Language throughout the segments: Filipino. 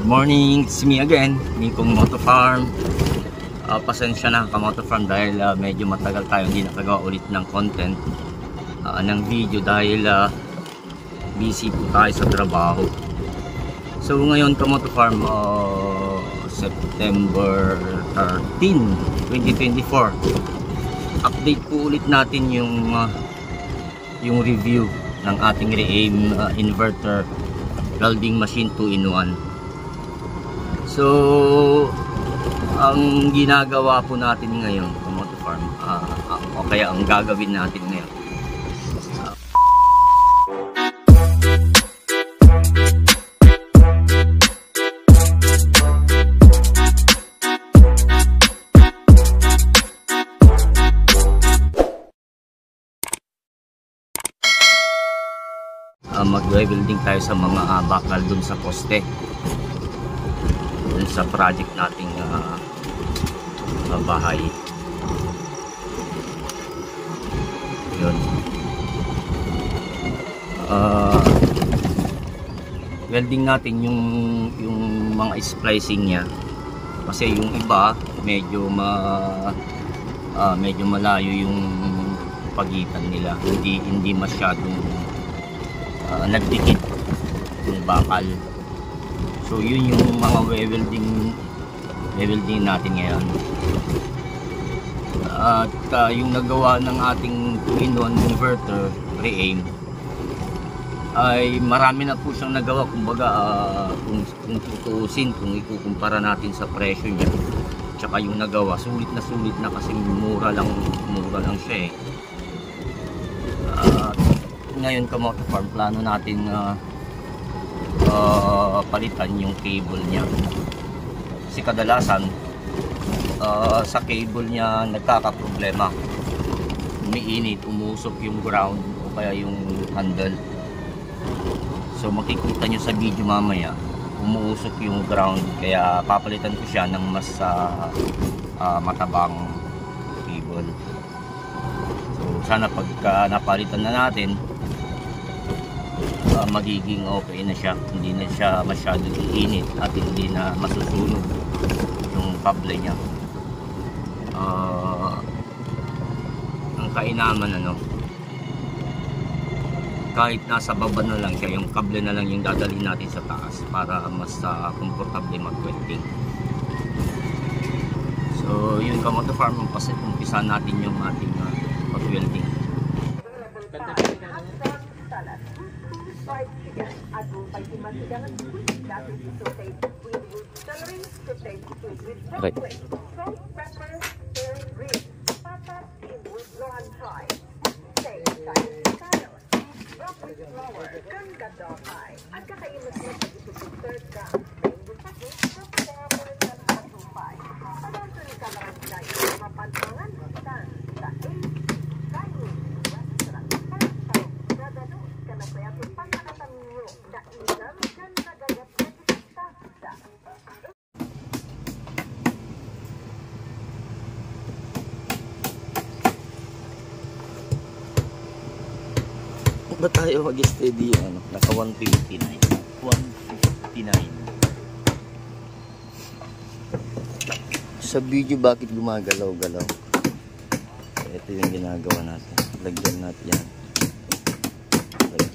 Morning, it's me again, Nikong Moto Farm. Pasensya na Moto Farm dahil medyo matagal tayo hindi nakagawa ulit ng content ng video dahil busy po tayo sa trabaho. So ngayon Moto Farm, September 13, 2024, update po ulit natin yung review ng ating Re-Aim inverter welding machine 2-in-1. So ang ginagawa po natin ngayon sa Moto Farm, o kaya ang gagawin natin ngayon, mag-welding tayo sa mga bakal dun sa poste, dun sa project nating bahay. Yun. Welding natin yung mga splicing nya, kasi yung iba medyo malayo yung pagitan nila, hindi masyadong nagdikit yung bakal. So yun yung mga welding natin ngayon. At yung nagawa ng ating 2-in-1 inverter Re-Aim ay marami na po siyang nagawa. Kumbaga kung tutuusin, kung ikukumpara natin sa presyo niya tsaka yung nagawa, sulit na kasi mura lang siya eh. Ngayon Moto Farm, plano natin palitan yung cable niya, kasi kadalasan sa cable niya nagkakaproblema, umiinit, umusok yung ground o kaya yung handle. So makikita nyo sa video mamaya, umuusok yung ground, kaya papalitan ko siya ng mas matabang cable. So sana pagka napalitan na natin, magiging okay na siya, hindi na siya masyadong iinit at hindi na masusunog yung kable niya. Ang kainaman, kahit nasa baba na lang siya, yung kable na lang yung dadalhin natin sa taas para mas komportable mag-welding. So yun Moto Farm, umpisa natin yung ating mag-welding. Okay. Ba tayo mag-steady naka 159 sa video, bakit gumagalaw-galaw? Ito yung ginagawa natin, lagyan natin yan,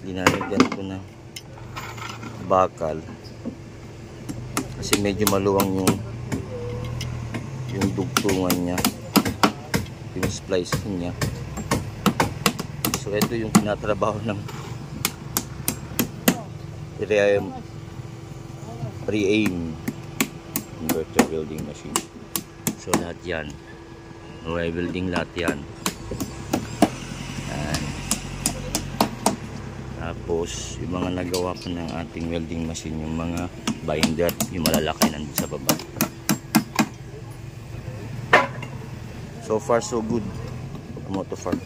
linalagyan ko na bakal kasi medyo maluwang yung dugtungan nya, yung splicing nya. So ito yung tinatrabaho ng Re-Aim inverter welding machine. So lahat yan, welding lahat yan. Tapos yung mga nagawa pa ng ating welding machine, yung mga binder, yung malalaki nandun sa baba. So far so good Moto Farm.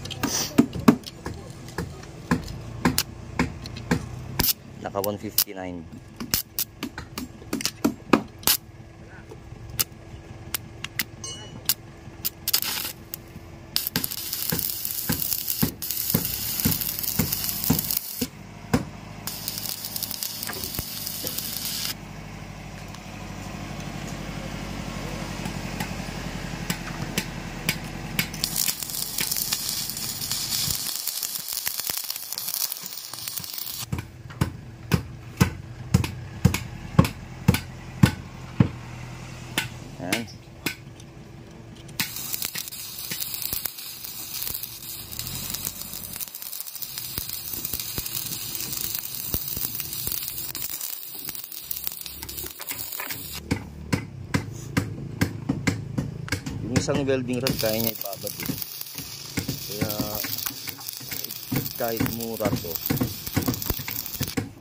Naka 159. Ayan. Yung isang welding rod kaya niya ibabad eh. Kaya kahit mura to,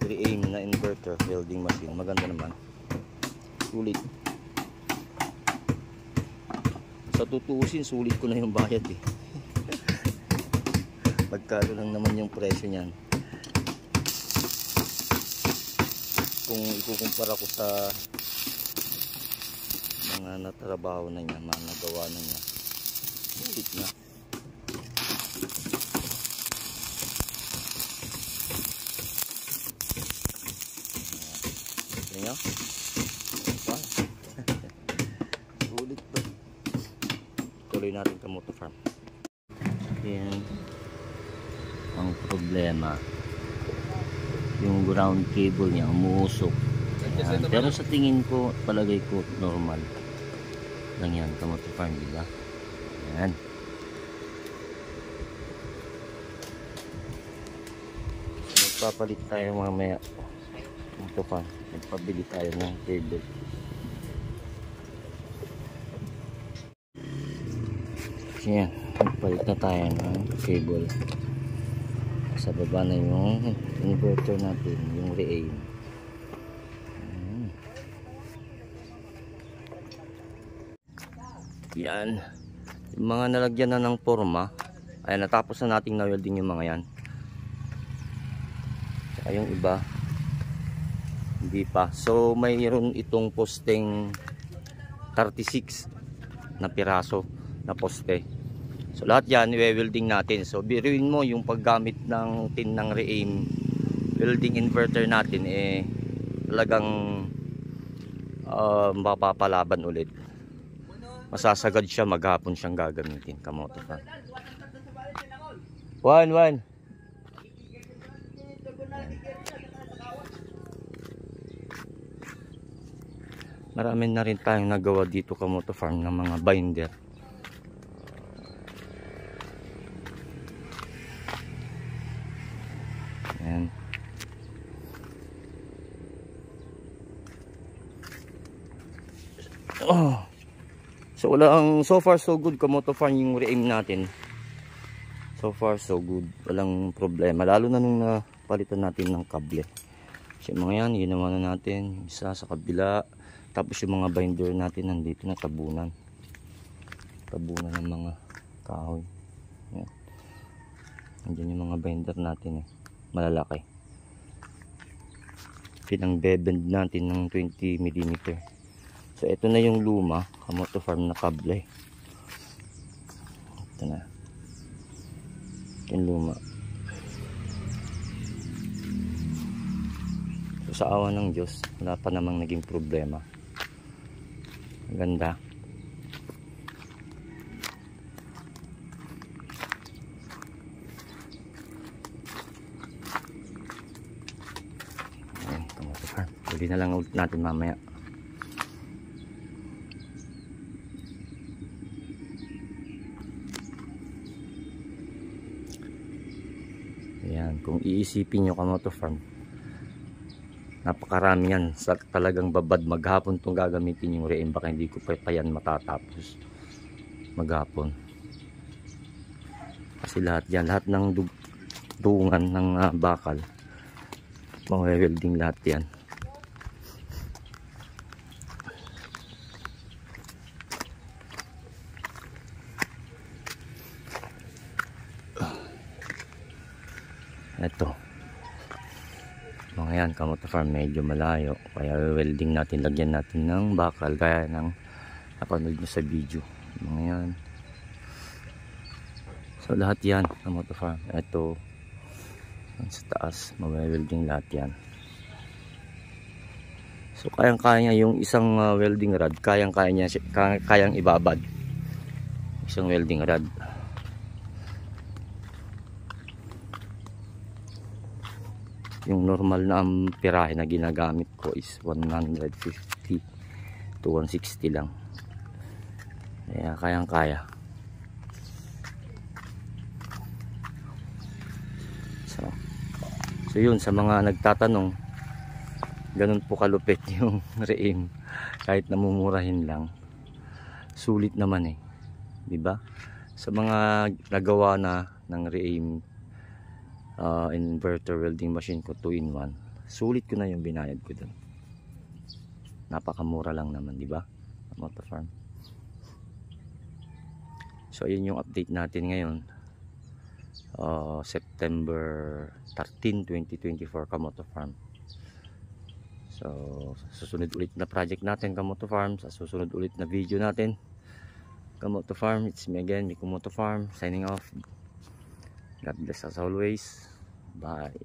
3M na inverter welding machine, maganda naman, sulit. Sa tutuusin, sulit ko na yung bayad eh. Magkano lang naman yung presyo niyan kung ikukumpara ko sa mga natrabaho na niya, mga nagawa na niya, sulit na. Tingnan nyo, sulit to. Tuloy natin kamote farm. Yan ang problema, yung ground cable niya umuusok. Yan. Pero sa tingin ko, palagay ko normal lang yan, kamote farm, diba? Yan. Magpapalit tayo mamaya kamote farm, magpabili tayo ng cable. Yan, magpalit na tayo ng cable. Sa baba na yung inverter natin, yung re-aim. Yan, yung mga nalagyan na ng forma, ay natapos na nating na-welding yung mga yan. Saka yung iba hindi pa. So mayroon itong posteng 36 na piraso na poste. So lahat yan i-welding natin. So biruin mo yung paggamit ng tin ng re-aim welding inverter natin, eh talagang mapapalaban ulit. Masasagad siya, maghapon siyang gagamitin, kamote farm. One. Marami na rin tayong nagawa dito kamote farm ng mga binder. Ayan. Oh. So so far so good kamote farm yung re-aim natin. So far so good, walang problema, lalo na nung napalitan natin ng kable. So mga yan, ginawa na natin isa sa kabila. Tapos yung mga binder natin nandito na, tabunan ng mga kahoy. Yan. Nandiyan yung mga binder natin eh, malalaki. Pinang-bebend natin ng 20 mm. So ito na yung luma kamote farm na kable. Ito na yung luma. So sa awa ng Diyos, wala pa namang naging problema. Ang ganda. Ayan, kamote farm. Pwede na lang ulit natin mamaya. Ayan, kung iisipin nyo kamote farm, napakarami yan. Talagang babad maghapon itong gagamitin yung re-aim. Baka hindi ko pa yan matatapos maghapon. Kasi lahat yan, lahat ng dungan ng bakal, mga welding lahat yan. Ito mga yan kamote farm, medyo malayo, kaya welding natin, lagyan natin ng bakal gaya ng napanood nyo sa video. Mga yan, so lahat yan kamote farm. Ito sa taas, mag-welding lahat yan. So kayang kaya niya yung isang welding rod, kayang niya, kayang ibabad isang welding rod. Yung normal na pirahe na ginagamit ko is 150 to 160 lang. Kaya kayang kaya. So yun, sa mga nagtatanong, ganun po kalupit yung reim. Kahit namumurahin lang, sulit naman eh, di ba? Sa mga nagawa na ng reim inverter welding machine ko 2-in-1, sulit ko na yung binayad ko dun. Napakamura lang naman, di ba? Motofarm. So ayun yung update natin ngayon, September 13, 2024, Kamoto Farm. So susunod ulit na project natin, Kamoto Farm. Sa susunod ulit na video natin, Kamoto Farm. It's me again, Miko Moto Farm, signing off. God bless us always. Bye.